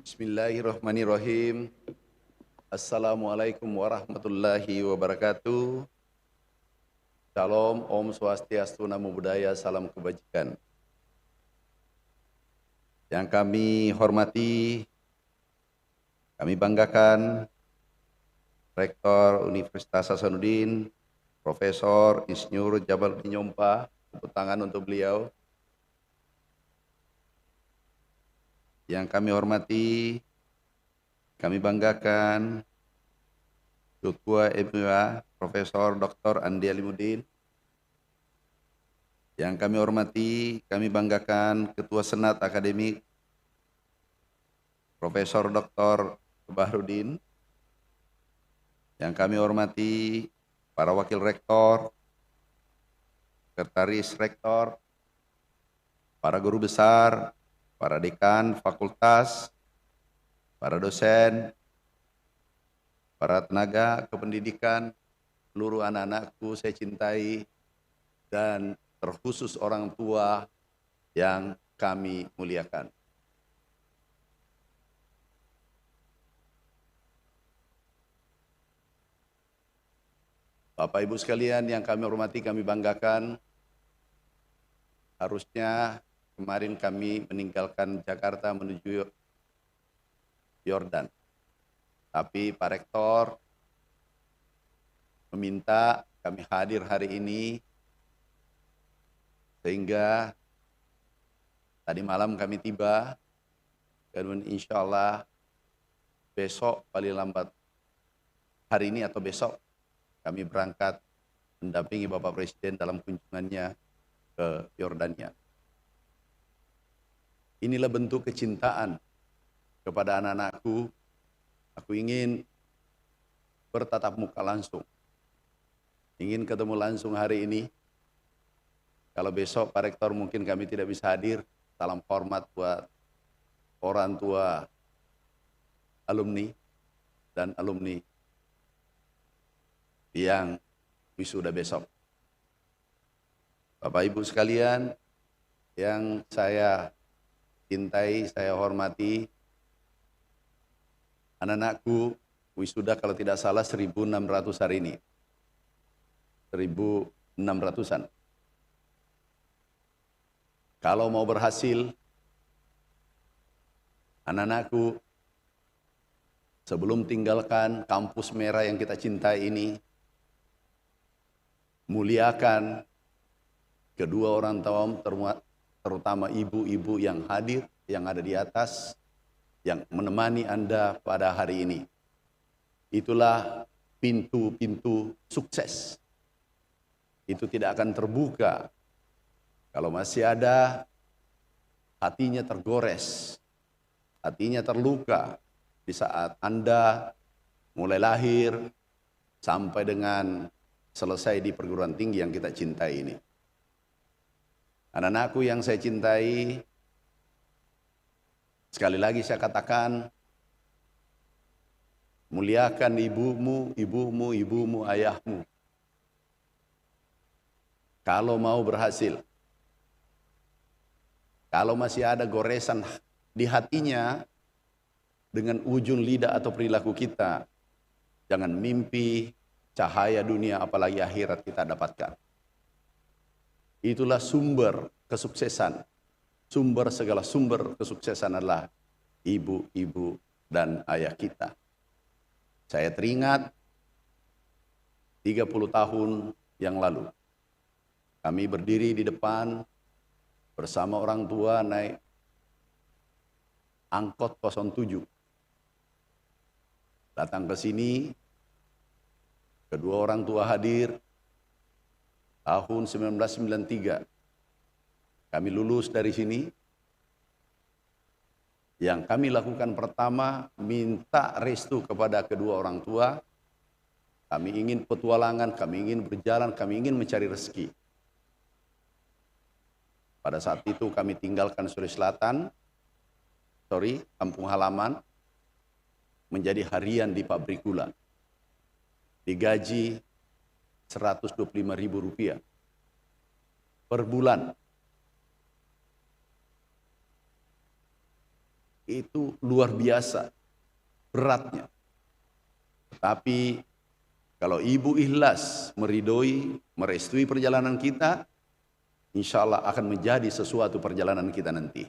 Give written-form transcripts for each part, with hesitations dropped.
Bismillahirrahmanirrahim. Assalamualaikum warahmatullahi wabarakatuh. Shalom, Om Swastiastu, Namo Buddhaya, salam kebajikan. Yang kami hormati, kami banggakan Rektor Universitas Hasanuddin, Profesor Insinyur Jabaluddin Nyompa. Tepuk tangan untuk beliau. Yang kami hormati, kami banggakan Ketua MUA Profesor Dr. Andi Alimuddin. Yang kami hormati, kami banggakan Ketua Senat Akademik Profesor Dr. Bahrudin. Yang kami hormati para Wakil Rektor, Sekretaris Rektor, para guru besar, para dekan fakultas, para dosen, para tenaga kependidikan, seluruh anak-anakku saya cintai, dan terkhusus orang tua yang kami muliakan. Bapak Ibu sekalian yang kami hormati, kami banggakan, harusnya kemarin kami meninggalkan Jakarta menuju Yordan. Tapi Pak Rektor meminta kami hadir hari ini, sehingga tadi malam kami tiba, dan insya Allah besok paling lambat hari ini atau besok kami berangkat mendampingi Bapak Presiden dalam kunjungannya ke Yordania. Inilah bentuk kecintaan kepada anak-anakku. Aku ingin bertatap muka langsung, ingin ketemu langsung hari ini. Kalau besok Pak Rektor mungkin kami tidak bisa hadir, salam hormat buat orang tua alumni dan alumni yang wisuda besok. Bapak Ibu sekalian yang saya cintai, saya hormati, anak-anakku wisuda kalau tidak salah 1.600 hari ini. 1.600-an. Kalau mau berhasil, anak-anakku sebelum tinggalkan kampus merah yang kita cintai ini, muliakan kedua orang tua, terutama ibu-ibu yang hadir, yang ada di atas, yang menemani Anda pada hari ini. Itulah pintu-pintu sukses. Itu tidak akan terbuka kalau masih ada hatinya tergores, hatinya terluka di saat Anda mulai lahir sampai dengan selesai di perguruan tinggi yang kita cintai ini. Anak-anakku yang saya cintai, sekali lagi saya katakan, muliakan ibumu, ibumu, ibumu, ayahmu. Kalau mau berhasil, kalau masih ada goresan di hatinya dengan ujung lidah atau perilaku kita, jangan mimpi cahaya dunia apalagi akhirat kita dapatkan. Itulah sumber kesuksesan. Sumber segala sumber kesuksesan adalah ibu-ibu dan ayah kita. Saya teringat 30 tahun yang lalu, kami berdiri di depan bersama orang tua naik angkot 07. Datang ke sini, kedua orang tua hadir tahun 1993. Kami lulus dari sini. Yang kami lakukan pertama, minta restu kepada kedua orang tua. Kami ingin petualangan, kami ingin berjalan, kami ingin mencari rezeki. Pada saat itu kami tinggalkan kampung halaman, menjadi harian di pabrik gula. Digaji Rp125.000 per bulan. itu luar biasa beratnya. Tapi kalau ibu ikhlas meridoi, merestui perjalanan kita, insya Allah akan menjadi sesuatu perjalanan kita nanti.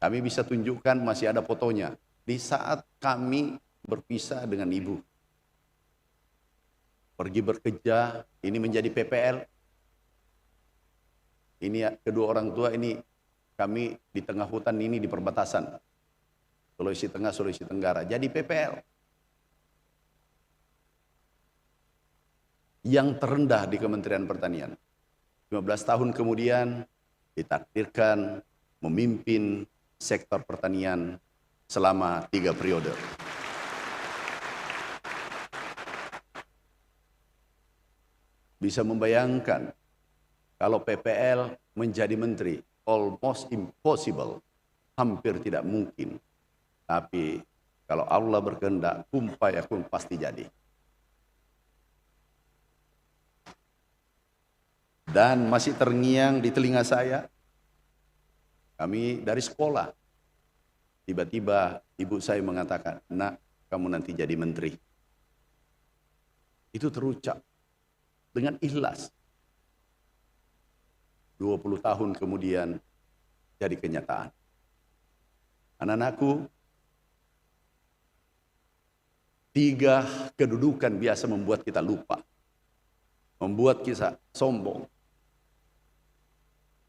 Kami bisa tunjukkan, masih ada fotonya, di saat kami berpisah dengan ibu. Pergi bekerja, ini menjadi PPL. Ini kedua orang tua ini, kami di tengah hutan ini di perbatasan. Sulawesi Tengah, Sulawesi Tenggara, jadi PPL. Yang terendah di Kementerian Pertanian. 15 tahun kemudian ditakdirkan memimpin sektor pertanian selama 3 periode. Bisa membayangkan kalau PPL menjadi menteri, almost impossible, hampir tidak mungkin. Tapi kalau Allah berkehendak, kun fayakun pasti jadi. Dan masih terngiang di telinga saya, kami dari sekolah, tiba-tiba ibu saya mengatakan, "Nak, kamu nanti jadi menteri." Itu terucap dengan ikhlas. 20 tahun kemudian jadi kenyataan. Anak-anakku, 3 kedudukan biasa membuat kita lupa, membuat kita sombong.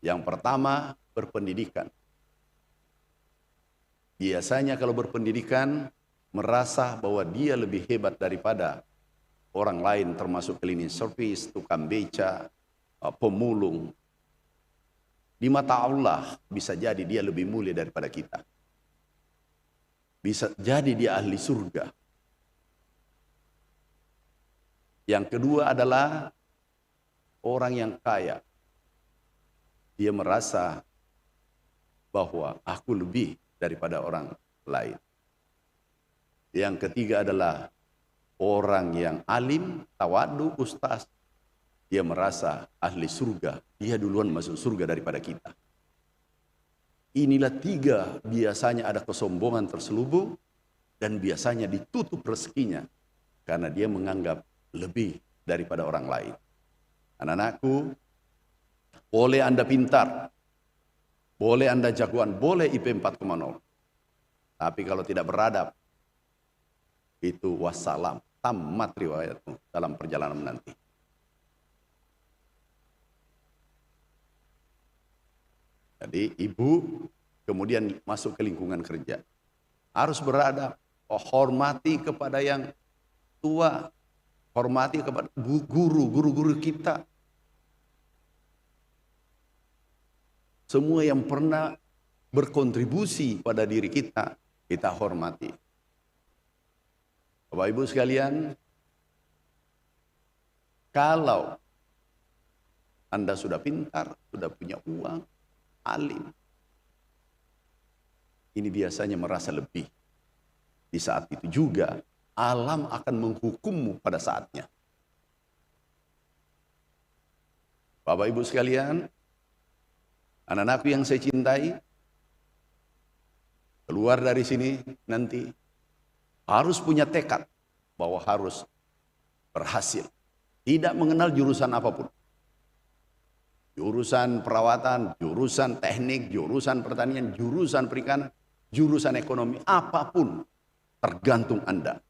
Yang pertama, berpendidikan. Biasanya kalau berpendidikan merasa bahwa dia lebih hebat daripada orang lain, termasuk cleaning service, tukang beca, pemulung. Di mata Allah bisa jadi dia lebih mulia daripada kita. Bisa jadi dia ahli surga. Yang kedua adalah orang yang kaya. Dia merasa bahwa aku lebih daripada orang lain. Yang ketiga adalah orang yang alim, tawadu, ustaz. Dia merasa ahli surga. Dia duluan masuk surga daripada kita. Inilah 3 biasanya ada kesombongan terselubung dan biasanya ditutup rezekinya karena dia menganggap lebih daripada orang lain. Anak-anakku, boleh Anda pintar, boleh Anda jagoan, boleh IP 4,0. Tapi kalau tidak beradab, itu wassalam, tamat riwayatmu dalam perjalanan nanti. Jadi ibu kemudian masuk ke lingkungan kerja. Harus beradab, hormati kepada yang tua, hormati kepada guru-guru kita. Semua yang pernah berkontribusi pada diri kita, kita hormati. Bapak Ibu sekalian, kalau Anda sudah pintar, sudah punya uang, alim, ini biasanya merasa lebih. Di saat itu juga, alam akan menghukummu pada saatnya. Bapak Ibu sekalian, anak-anakku yang saya cintai, keluar dari sini nanti harus punya tekad bahwa harus berhasil. Tidak mengenal jurusan apapun. Jurusan perawatan, jurusan teknik, jurusan pertanian, jurusan perikanan, jurusan ekonomi, apapun tergantung Anda.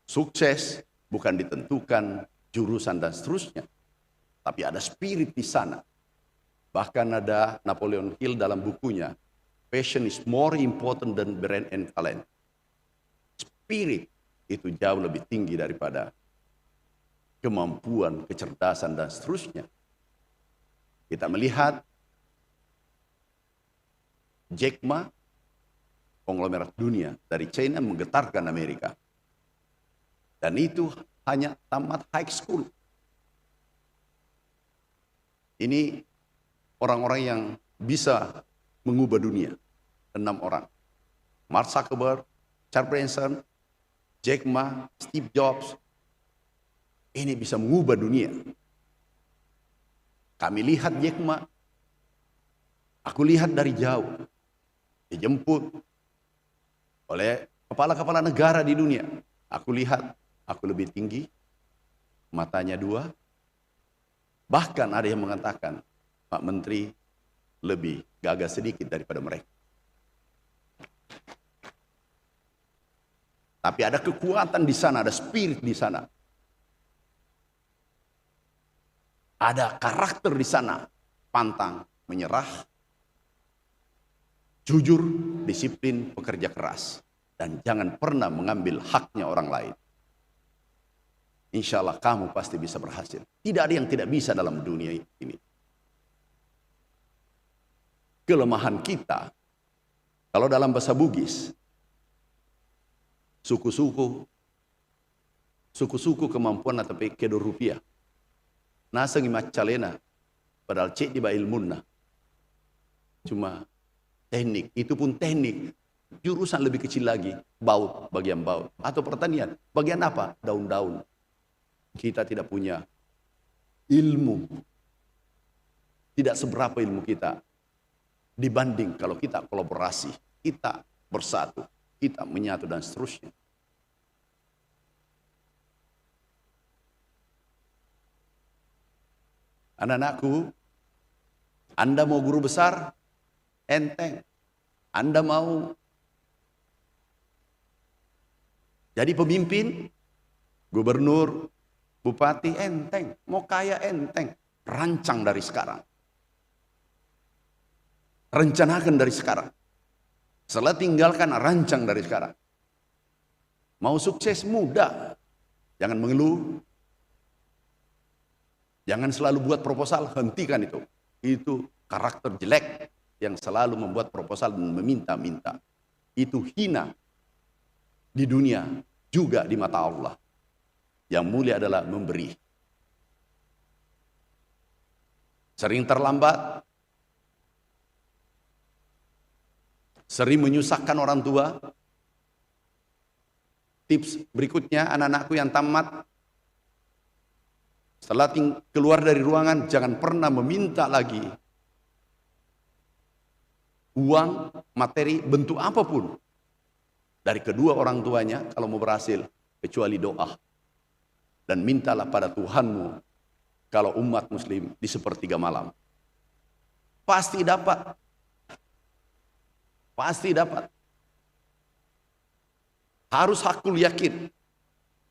Sukses bukan ditentukan jurusan dan seterusnya, tapi ada spirit di sana. Bahkan ada Napoleon Hill dalam bukunya, passion is more important than brain and talent. Spirit itu jauh lebih tinggi daripada kemampuan, kecerdasan, dan seterusnya. Kita melihat Jack Ma, konglomerat dunia dari China menggetarkan Amerika. Dan itu hanya tamat high school. Ini orang-orang yang bisa mengubah dunia. 6 orang. Mark Zuckerberg, Charles Branson, Jack Ma, Steve Jobs. Ini bisa mengubah dunia. Kami lihat Jack Ma Aku lihat dari jauh, dijemput oleh kepala-kepala negara di dunia. Aku lihat, aku lebih tinggi, matanya dua. Bahkan ada yang mengatakan, Pak Menteri lebih gagah sedikit daripada mereka. Tapi ada kekuatan di sana, ada spirit di sana. Ada karakter di sana, pantang menyerah, jujur, disiplin, pekerja keras, dan jangan pernah mengambil haknya orang lain. Insya Allah kamu pasti bisa berhasil. Tidak ada yang tidak bisa dalam dunia ini. Kelemahan kita, kalau dalam bahasa Bugis, suku-suku kemampuan atau kedo rupiah. Nasa ngimat calena, padahal cek di ilmunna. Cuma teknik, itu pun teknik. Jurusan lebih kecil lagi, baut, bagian baut. Atau pertanian, bagian apa? Daun-daun. Kita tidak punya ilmu. Tidak seberapa ilmu kita. Dibanding kalau kita kolaborasi, kita bersatu, kita menyatu dan seterusnya. Anak-anakku, Anda mau guru besar? Enteng. Anda mau jadi pemimpin? Gubernur, bupati, enteng. Mau kaya, enteng. Rancang dari sekarang. Rencanakan dari sekarang. Setelah tinggalkan, rancang dari sekarang. Mau sukses mudah. Jangan mengeluh. Jangan selalu buat proposal, hentikan itu. Itu karakter jelek yang selalu membuat proposal dan meminta-minta. Itu hina di dunia juga di mata Allah. Yang mulia adalah memberi. Sering terlambat, sering menyusahkan orang tua. Tips berikutnya, anak-anakku yang tamat, setelah keluar dari ruangan, jangan pernah meminta lagi uang, materi, bentuk apapun dari kedua orang tuanya kalau mau berhasil, kecuali doa. Dan mintalah pada Tuhanmu kalau umat muslim di sepertiga malam. Pasti dapat. Pasti dapat. Harus aku yakin.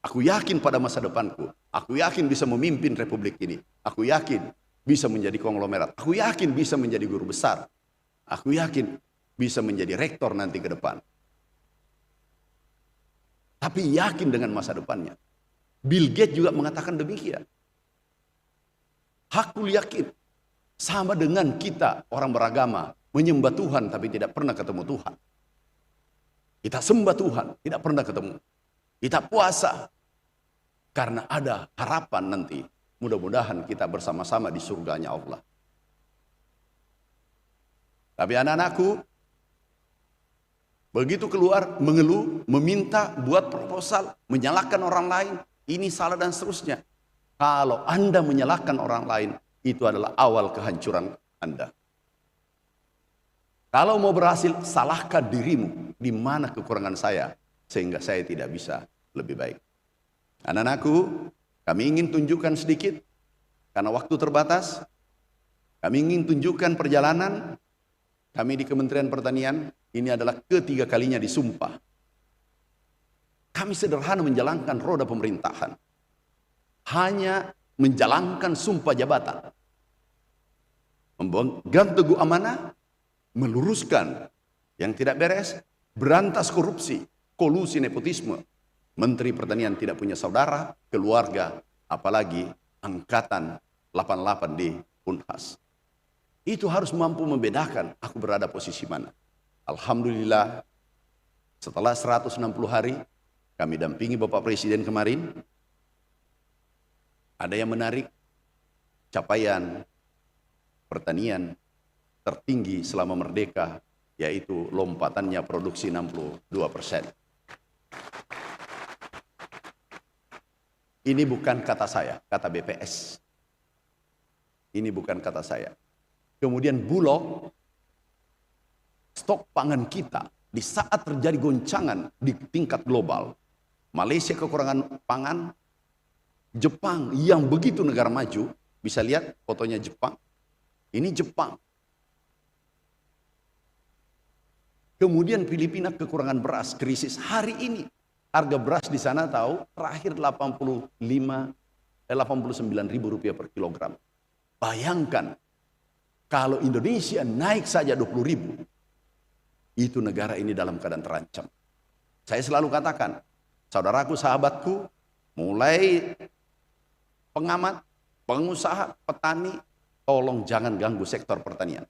Aku yakin pada masa depanku. Aku yakin bisa memimpin republik ini. Aku yakin bisa menjadi konglomerat. Aku yakin bisa menjadi guru besar. Aku yakin bisa menjadi rektor nanti ke depan. Tapi yakin dengan masa depannya. Bill Gates juga mengatakan demikian. Aku yakin sama dengan kita orang beragama menyembah Tuhan tapi tidak pernah ketemu Tuhan. Kita sembah Tuhan, tidak pernah ketemu. Kita puasa karena ada harapan nanti. Mudah-mudahan kita bersama-sama di surganya Allah. Tapi anak-anakku, begitu keluar mengeluh, meminta, buat proposal, menyalahkan orang lain, ini salah dan seterusnya. Kalau Anda menyalahkan orang lain, itu adalah awal kehancuran Anda. Kalau mau berhasil, salahkan dirimu. Di mana kekurangan saya, sehingga saya tidak bisa lebih baik. Anak-anakku, kami ingin tunjukkan sedikit, karena waktu terbatas. Kami ingin tunjukkan perjalanan kami di Kementerian Pertanian. Ini adalah ketiga kalinya disumpah. Kami sederhana menjalankan roda pemerintahan. Hanya menjalankan sumpah jabatan. Memegang teguh amanah, meluruskan yang tidak beres, berantas korupsi, kolusi, nepotisme. Menteri Pertanian tidak punya saudara, keluarga, apalagi angkatan 88 di Unhas. Itu harus mampu membedakan aku berada posisi mana. Alhamdulillah, setelah 160 hari, kami dampingi Bapak Presiden kemarin, ada yang menarik capaian pertanian tertinggi selama merdeka, yaitu lompatannya produksi 62%. Ini bukan kata saya, kata BPS. Ini bukan kata saya. Kemudian Bulog stok pangan kita di saat terjadi goncangan di tingkat global. Malaysia kekurangan pangan, Jepang yang begitu negara maju, bisa lihat fotonya Jepang. Ini Jepang. Kemudian Filipina kekurangan beras, krisis. Hari ini harga beras di sana tahu terakhir 89.000 rupiah per kilogram. Bayangkan kalau Indonesia naik saja 20.000, itu negara ini dalam keadaan terancam. Saya selalu katakan, saudaraku, sahabatku, mulai pengamat, pengusaha, petani, tolong jangan ganggu sektor pertanian.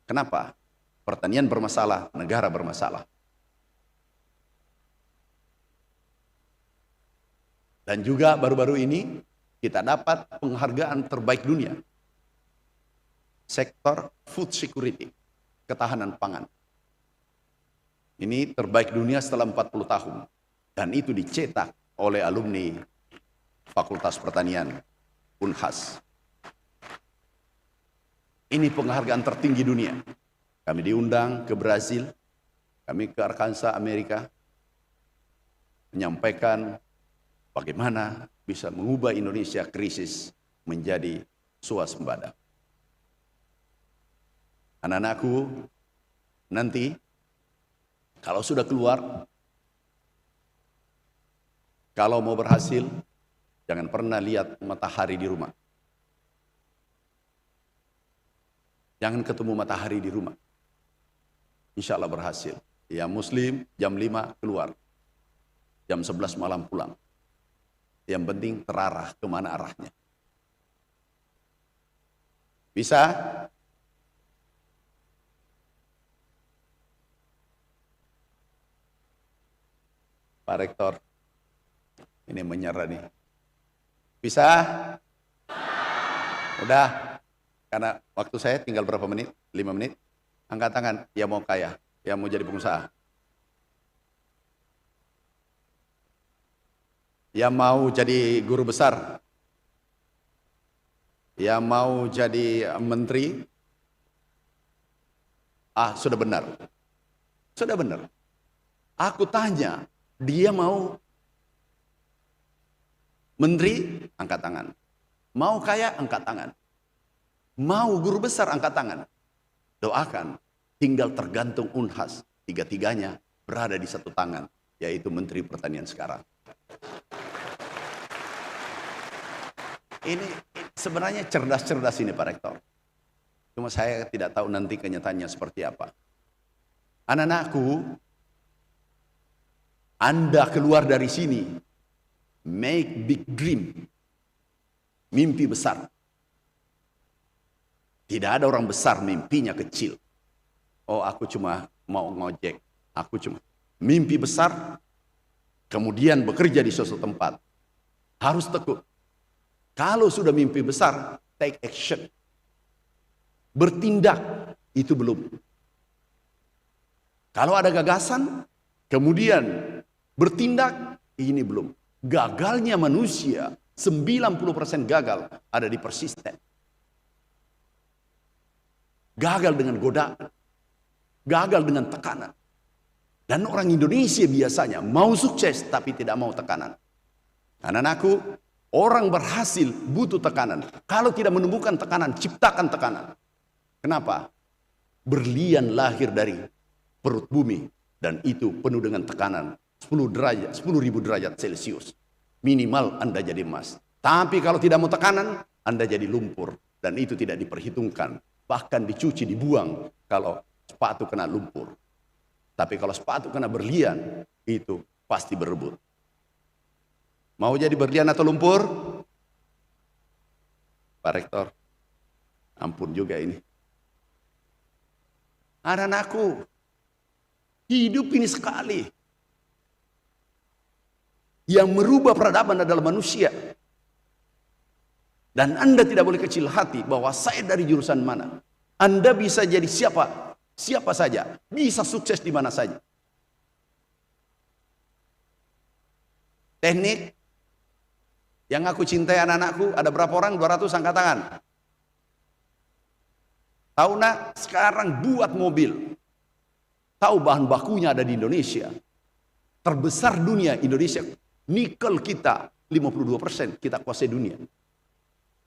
Kenapa? Pertanian bermasalah, negara bermasalah. Dan juga baru-baru ini kita dapat penghargaan terbaik dunia. Sektor food security, ketahanan pangan. Ini terbaik dunia setelah 40 tahun. Dan itu dicetak oleh alumni Fakultas Pertanian Unhas. Ini penghargaan tertinggi dunia. Kami diundang ke Brazil, kami ke Arkansas, Amerika, menyampaikan bagaimana bisa mengubah Indonesia krisis menjadi swasembada. Anak-anakku, nanti kalau sudah keluar, kalau mau berhasil, jangan pernah lihat matahari di rumah. Jangan ketemu matahari di rumah. Insya Allah berhasil. Ya Muslim jam 5 keluar, jam 11 malam pulang. Yang penting terarah kemana arahnya. Bisa? Pak Rektor, ini menyerah nih. Bisa? Udah? Karena waktu saya tinggal berapa menit? 5 menit. Angkat tangan, yang mau kaya, yang mau jadi pengusaha. Yang mau jadi guru besar. Yang mau jadi menteri. Sudah benar. Sudah benar. Aku tanya, dia mau menteri, angkat tangan. Mau kaya, angkat tangan. Mau guru besar, angkat tangan. Doakan, tinggal tergantung Unhas. Tiga-tiganya berada di satu tangan, yaitu Menteri Pertanian sekarang. Ini sebenarnya cerdas-cerdas ini Pak Rektor. Cuma saya tidak tahu nanti kenyataannya seperti apa. Anak-anakku, Anda keluar dari sini, make big dream, mimpi besar. Tidak ada orang besar mimpinya kecil. Oh, aku cuma mau ngojek, aku cuma mimpi besar, kemudian bekerja di suatu tempat. Harus tekun. Kalau sudah mimpi besar, take action. Bertindak, itu belum. Kalau ada gagasan, kemudian bertindak, ini belum. Gagalnya manusia, 90% gagal ada di persisten. Gagal dengan godaan. Gagal dengan tekanan. Dan orang Indonesia biasanya mau sukses tapi tidak mau tekanan. Anak-anakku, orang berhasil butuh tekanan. Kalau tidak menemukan tekanan, ciptakan tekanan. Kenapa? Berlian lahir dari perut bumi dan itu penuh dengan tekanan 10.000 derajat Celcius. Minimal Anda jadi emas. Tapi kalau tidak mau tekanan, Anda jadi lumpur dan itu tidak diperhitungkan. Bahkan dicuci, dibuang kalau sepatu kena lumpur. Tapi kalau sepatu kena berlian, itu pasti berebut. Mau jadi berlian atau lumpur? Pak Rektor, ampun juga ini. Anak-anakku, hidup ini sekali. Yang merubah peradaban adalah manusia. Dan Anda tidak boleh kecil hati bahwa saya dari jurusan mana. Anda bisa jadi siapa saja. Bisa sukses di mana saja. Teknik yang aku cintai anak-anakku, ada berapa orang? 200, angkat tangan. Tahu nak, sekarang buat mobil. tahu bahan bakunya ada di Indonesia. Terbesar dunia Indonesia, nikel kita 52% kita kuasai dunia.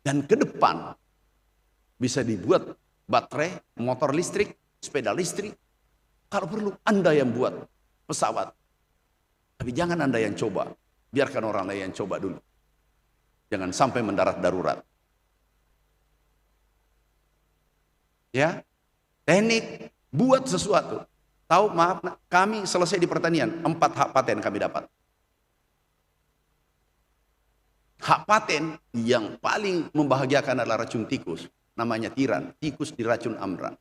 Dan ke depan bisa dibuat baterai, motor listrik, sepeda listrik. Kalau perlu Anda yang buat pesawat. Tapi jangan Anda yang coba, biarkan orang lain yang coba dulu. Jangan sampai mendarat darurat. Ya, teknik buat sesuatu. Tahu, maaf, kami selesai di pertanian, 4 hak paten kami dapat. Hak paten yang paling membahagiakan adalah racun tikus, namanya tiran. Tikus diracun amran.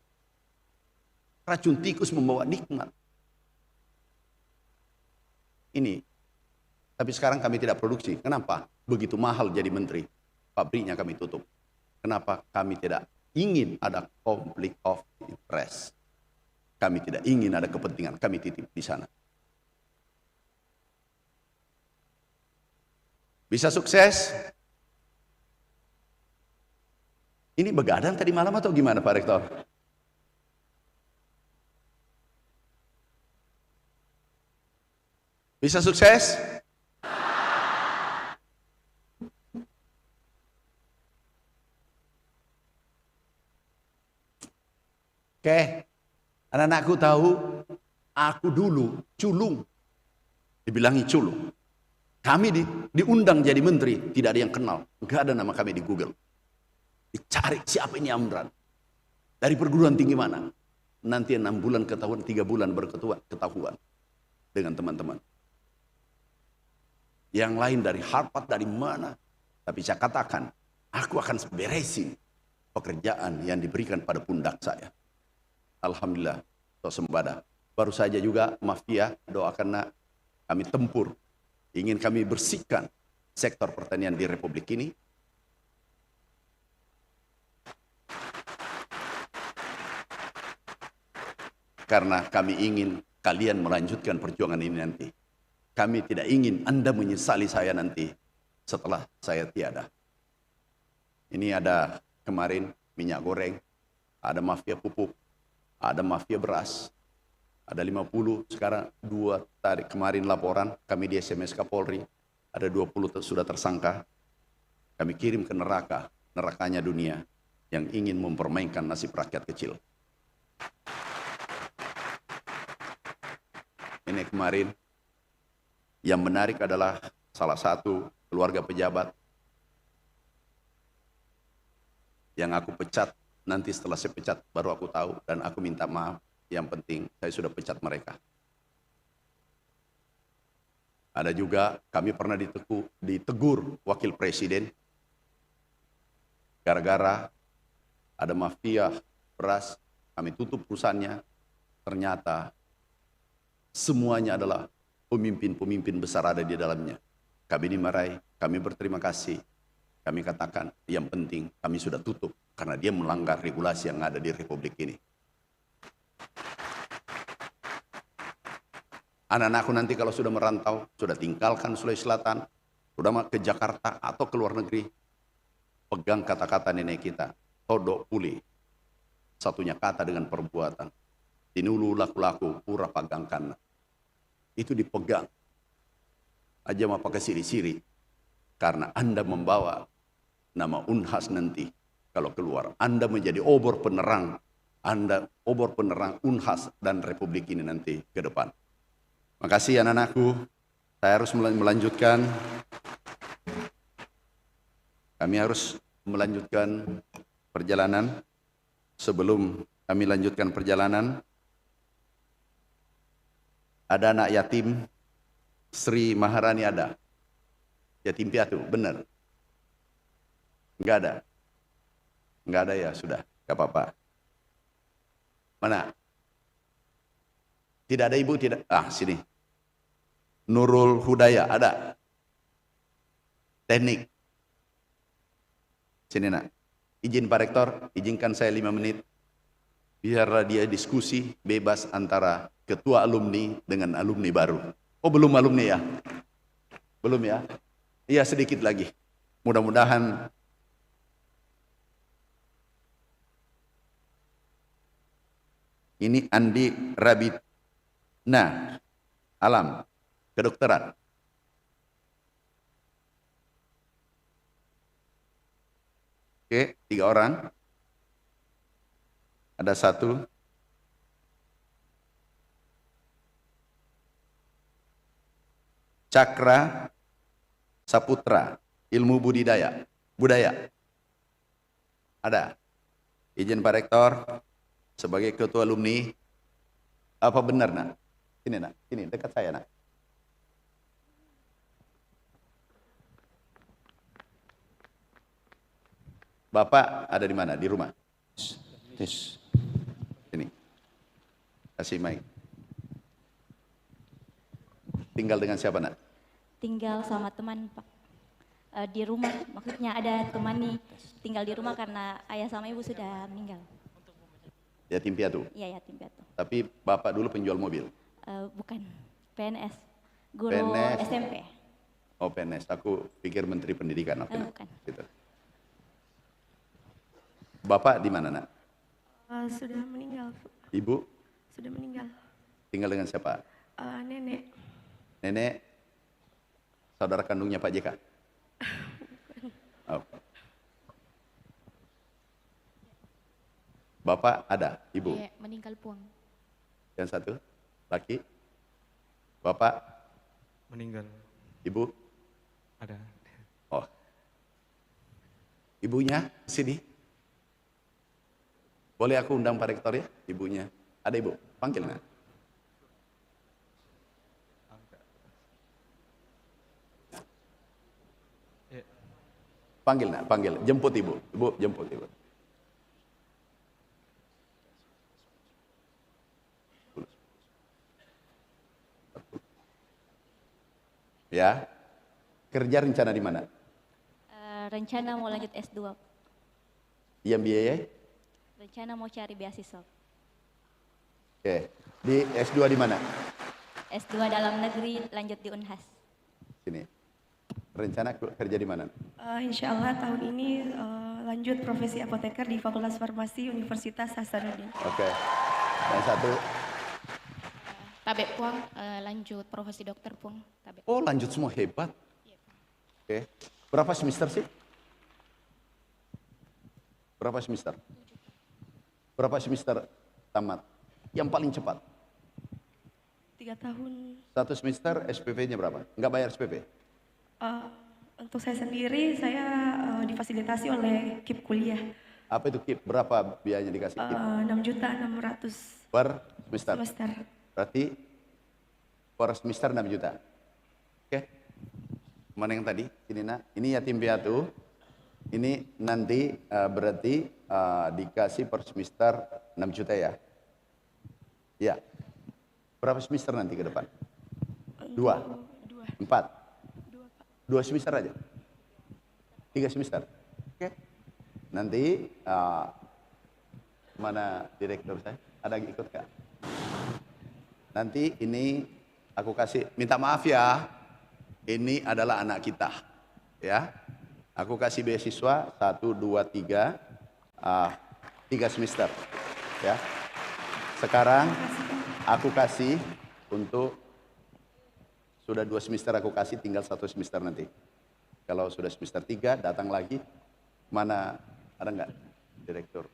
Racun tikus membawa nikmat. Ini. Tapi sekarang kami tidak produksi. Kenapa? Begitu mahal jadi menteri. Pabriknya kami tutup. Kenapa? Kami tidak ingin ada konflik of interest. Kami tidak ingin ada kepentingan. Kami titip di sana. Bisa sukses? Ini begadang tadi malam atau gimana Pak Rektor? Bisa sukses? Oke, anak-anakku tahu, aku dulu culung, dibilangi culung. Kami diundang jadi menteri, tidak ada yang kenal, nggak ada nama kami di Google. Dicari siapa ini Amran, dari perguruan tinggi mana? Nanti 6 bulan ketahuan, 3 bulan ketahuan dengan teman-teman. Yang lain dari Harvard, dari mana? Tapi saya katakan, aku akan beresin pekerjaan yang diberikan pada pundak saya. Alhamdulillah, sembada. Baru saja juga mafia, doakan kami tempur. Ingin kami bersihkan sektor pertanian di Republik ini. Karena kami ingin kalian melanjutkan perjuangan ini nanti. Kami tidak ingin Anda menyesali saya nanti setelah saya tiada. Ini ada kemarin minyak goreng, ada mafia pupuk, ada mafia beras, ada 50, sekarang 2 tadi kemarin laporan kami di SMS Kapolri, ada 20 sudah tersangka. Kami kirim ke neraka, nerakanya dunia yang ingin mempermainkan nasib rakyat kecil. Ini kemarin yang menarik adalah salah satu keluarga pejabat yang aku pecat. Nanti setelah saya pecat baru aku tahu dan aku minta maaf. Yang penting saya sudah pecat mereka. Ada juga kami pernah ditegur wakil presiden gara-gara ada mafia beras, kami tutup perusahaannya. Ternyata semuanya adalah pemimpin-pemimpin besar ada di dalamnya. Kami dimarahi, kami berterima kasih. Kami katakan yang penting kami sudah tutup karena dia melanggar regulasi yang ada di Republik ini. Anak-anakku nanti kalau sudah merantau, sudah tinggalkan Sulawesi Selatan, sudah ke Jakarta atau ke luar negeri, pegang kata-kata nenek kita, todok puli, satunya kata dengan perbuatan, tinulu laku-laku, pura pagangkan. Itu dipegang, aja mau pakai siri-siri, karena Anda membawa nama Unhas nanti, kalau keluar, Anda menjadi obor penerang, Anda obor penerang Unhas dan Republik ini nanti ke depan. Makasih anak-anakku, saya harus melanjutkan. Kami harus melanjutkan perjalanan. Sebelum kami lanjutkan perjalanan, ada anak yatim, Sri Maharani ada. Yatim piatu, benar? Enggak ada? Enggak ada ya, sudah, enggak apa-apa. Mana? Tidak ada ibu, tidak. Ah, sini. Nurul Hudaya, ada. Teknik. Sini nak. Izin Pak Rektor, izinkan saya 5 menit. Biarlah dia diskusi bebas antara ketua alumni dengan alumni baru. Oh belum alumni ya? Belum ya? Iya sedikit lagi. Mudah-mudahan ini Andi Rabi Nah, Alam, kedokteran. Oke, 3 orang. Ada 1. Cakra Saputra, ilmu budidaya. Budaya. Ada. Izin Pak Rektor, sebagai ketua alumni, apa benar nak? Ini nak, ini dekat saya nak. Bapak ada di mana? Di rumah? Tes. Sini. Kasih mic. Tinggal dengan siapa nak? Tinggal sama teman Pak. Di rumah, maksudnya ada teman nih tinggal di rumah karena ayah sama ibu sudah meninggal. Yatim piatu? Iya, yatim piatu. Tapi bapak dulu penjual mobil? Bukan, PNS, guru PNS. SMP. Oh PNS, aku pikir Menteri Pendidikan. Okay. Bukan. Gitu. Bapak di mana nak? Sudah meninggal. Ibu? Sudah meninggal. Tinggal dengan siapa? Nenek. Nenek, saudara kandungnya Pak JK? Oh. Bapak ada, ibu? Iya, meninggal puang. Yang satu, laki? Bapak? Meninggal. Ibu? Ada. Oh. Ibunya sini. Boleh aku undang Pak Rektor ya, ibunya? Ada ibu? Panggil nak. Panggil nak, panggil. Jemput ibu. Ibu, jemput ibu. Ya. Kerja rencana di mana? Rencana mau lanjut S2. Yang biaya? Rencana mau cari beasiswa. Oke. Di S2 di mana? S2 dalam negeri, lanjut di Unhas. Sini. Rencana kerja di mana? Insya Allah tahun ini lanjut profesi apoteker di Fakultas Farmasi Universitas Hasanuddin. Oke. Yang satu. Tabe puang, lanjut profesi dokter puang. Tabe. Oh lanjut semua, hebat. Oke. Berapa semester sih? Berapa semester? Berapa semester tamat? Yang paling cepat? 3 tahun. 1 semester SPP-nya berapa? Enggak bayar SPP? Untuk saya sendiri, saya difasilitasi oleh KIP kuliah. Apa itu KIP? Berapa biayanya dikasih KIP? 6.600.000 Per semester? semester. Berarti per semester 6 juta. Oke. Mana yang tadi? Ini nak. Ini yatim piatu. Ini nanti berarti dikasih per semester 6 juta ya? Ya. Berapa semester nanti ke depan? 2? 4? 2 semester aja? 3 semester? Oke. Nanti mana direktur saya? Ada yang ikut kak? Nanti ini aku kasih, minta maaf ya, ini adalah anak kita, ya. Aku kasih beasiswa 1, 2, 3, 3 semester, ya. Sekarang aku kasih untuk sudah 2 semester aku kasih, tinggal 1 semester nanti. Kalau sudah semester 3 datang lagi, mana ada nggak direktur?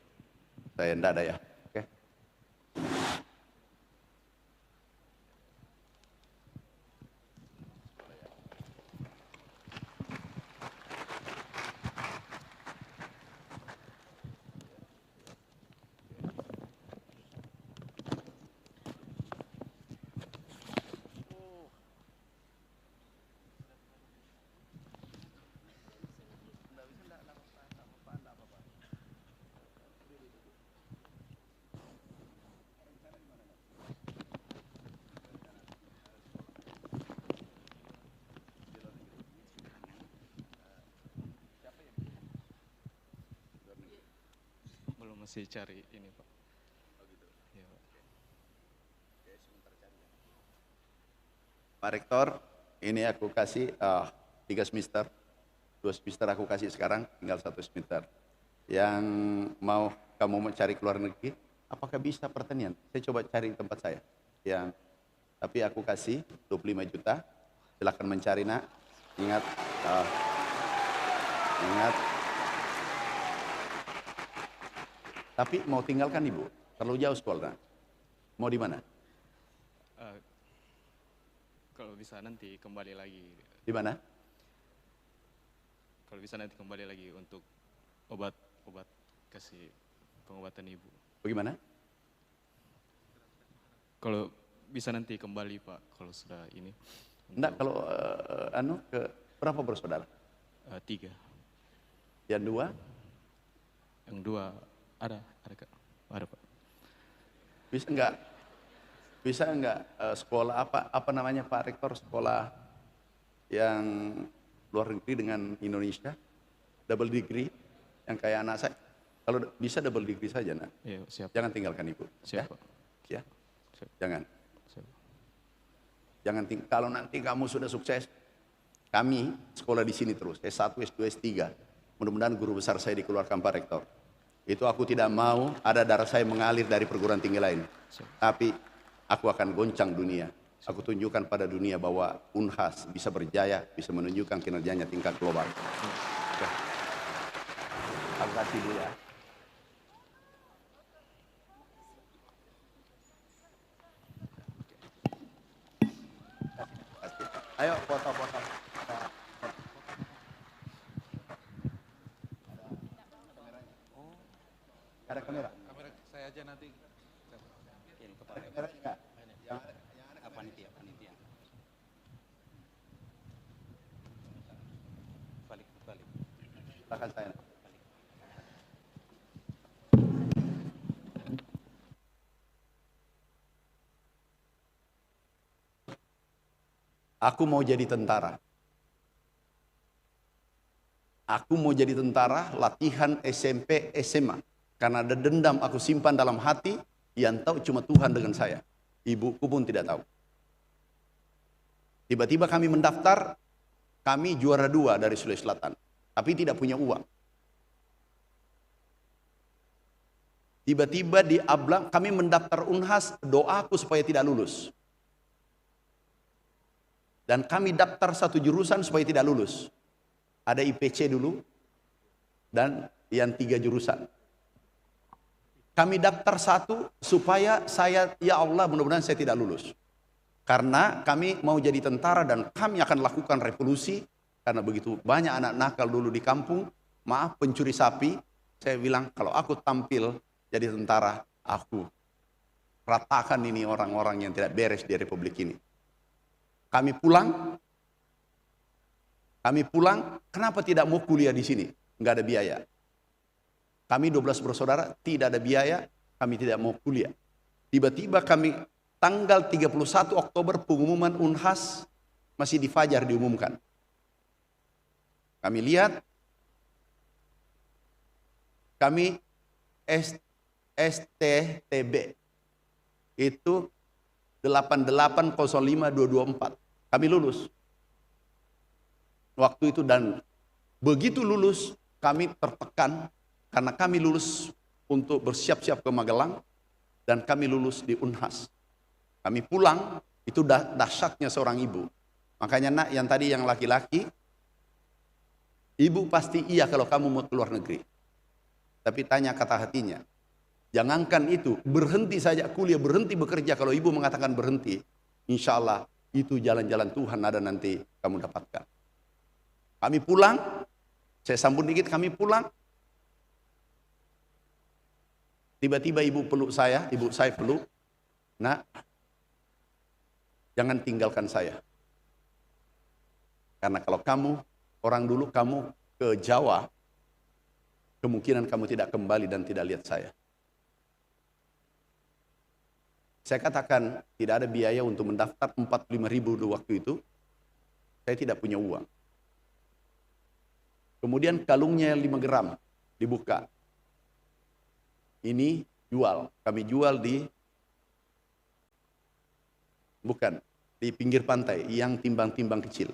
Saya enggak ada ya. Oke. Belum, masih cari ini Pak. Oh gitu. Ya, Pak. Oke, sebentar cari ya. Pak Rektor, ini aku kasih 3 semester, 2 semester aku kasih sekarang, tinggal 1 semester. Yang mau kamu mencari ke luar negeri, apakah bisa pertanian? Saya coba cari di tempat saya. Yang tapi aku kasih 25 juta. Silakan mencari nak. Ingat, ingat. Tapi mau tinggalkan ibu, terlalu jauh sekolah. Mau di mana? Kalau bisa nanti kembali lagi. Di mana? Kalau bisa nanti kembali lagi untuk obat kasih pengobatan ibu. Bagaimana? Kalau bisa nanti kembali Pak, kalau sudah ini. Enggak, kalau ke berapa bersaudara? 3. Yang dua? Yang 2 ada Kak. Ada Pak. Bisa enggak sekolah apa namanya Pak Rektor, sekolah yang luar negeri dengan Indonesia, double degree, yang kayak anak saya. Kalau bisa double degree saja, nak. Iya, siap. Jangan tinggalkan ibu. Siap, ya? Pak. Ya. Siap. Jangan. Siap. Kalau nanti kamu sudah sukses, kami sekolah di sini terus, S1, S2, S3. Mudah-mudahan guru besar saya dikeluarkan Pak Rektor. Itu aku tidak mau ada darah saya mengalir dari perguruan tinggi lain. Siap. Tapi aku akan goncang dunia. Aku tunjukkan pada dunia bahwa Unhas bisa berjaya, bisa menunjukkan kinerjanya tingkat global. Oke. Aku kasih dulu ya. Ayo foto-foto. Ada kamera? Kamera saya aja nanti. Kamera enggak? Yang ada panitia. Balik. Silakan saya. Aku mau jadi tentara. Aku mau jadi tentara, latihan SMP, SMA. Karena ada dendam aku simpan dalam hati, yang tahu cuma Tuhan dengan saya. Ibuku pun tidak tahu. Tiba-tiba kami mendaftar, kami juara 2 dari Sulawesi Selatan. Tapi tidak punya uang. Tiba-tiba di Ablang, kami mendaftar Unhas, doaku supaya tidak lulus. Dan kami daftar satu jurusan supaya tidak lulus. Ada IPC dulu, dan yang 3 jurusan. Kami daftar satu supaya saya, ya Allah mudah-mudahan saya tidak lulus. Karena kami mau jadi tentara dan kami akan lakukan revolusi. Karena begitu banyak anak nakal dulu di kampung, maaf pencuri sapi, saya bilang kalau aku tampil jadi tentara, aku ratakan ini orang-orang yang tidak beres di republik ini. Kami pulang, kenapa tidak mau kuliah di sini? Enggak ada biaya. Kami 12 bersaudara, tidak ada biaya, kami tidak mau kuliah. Tiba-tiba kami tanggal 31 Oktober pengumuman Unhas masih di Fajar diumumkan. Kami lihat, kami STTB itu 8805224. Kami lulus. Waktu itu dan begitu lulus kami tertekan karena kami lulus untuk bersiap-siap ke Magelang dan kami lulus di Unhas. Kami pulang, itu dahsyatnya seorang ibu. Makanya nak yang tadi yang laki-laki, ibu pasti iya kalau kamu mau keluar negeri. Tapi tanya kata hatinya. Jangankan itu, berhenti saja kuliah, berhenti bekerja. Kalau ibu mengatakan berhenti, insya Allah itu jalan-jalan Tuhan ada nanti kamu dapatkan. Kami pulang, saya sambung dikit, kami pulang. Tiba-tiba ibu peluk saya, ibu saya peluk. Nak, jangan tinggalkan saya. Karena kalau kamu, orang dulu kamu ke Jawa, kemungkinan kamu tidak kembali dan tidak lihat saya. Saya katakan tidak ada biaya untuk mendaftar 45.000 dulu waktu itu. Saya tidak punya uang. Kemudian kalungnya 5 gram dibuka. Ini jual. Kami jual di pinggir pantai yang timbang-timbang kecil.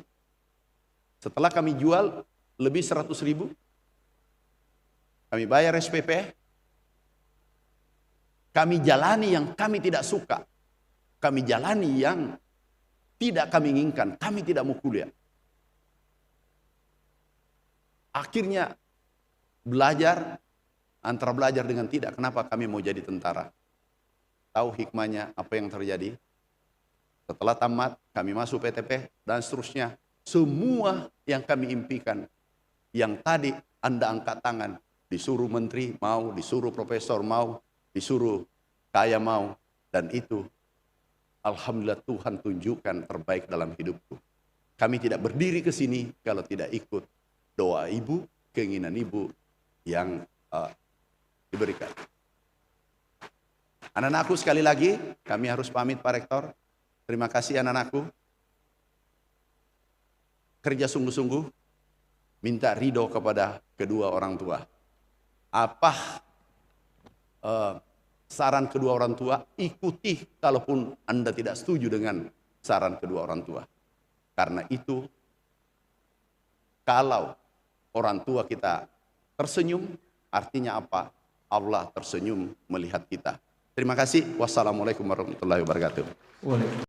Setelah kami jual lebih 100.000, kami bayar SPP. Kami jalani yang kami tidak suka. kami jalani yang tidak kami inginkan, kami tidak mau kuliah. Akhirnya belajar, antara belajar dengan tidak, kenapa kami mau jadi tentara? Tahu hikmahnya apa yang terjadi? Setelah tamat, kami masuk PTP dan seterusnya. Semua yang kami impikan, yang tadi Anda angkat tangan, disuruh menteri mau, disuruh profesor mau, disuruh kaya mau, dan itu alhamdulillah Tuhan tunjukkan terbaik dalam hidupku. Kami tidak berdiri ke sini kalau tidak ikut doa ibu, keinginan ibu yang diberikan. Anak-anakku, sekali lagi kami harus pamit Pak Rektor. Terima kasih anak-anakku. Kerja sungguh-sungguh, minta ridho kepada kedua orang tua. Apa saran kedua orang tua, ikuti kalaupun Anda tidak setuju dengan saran kedua orang tua. Karena itu, kalau orang tua kita tersenyum, artinya apa? Allah tersenyum melihat kita. Terima kasih. Wassalamualaikum warahmatullahi wabarakatuh.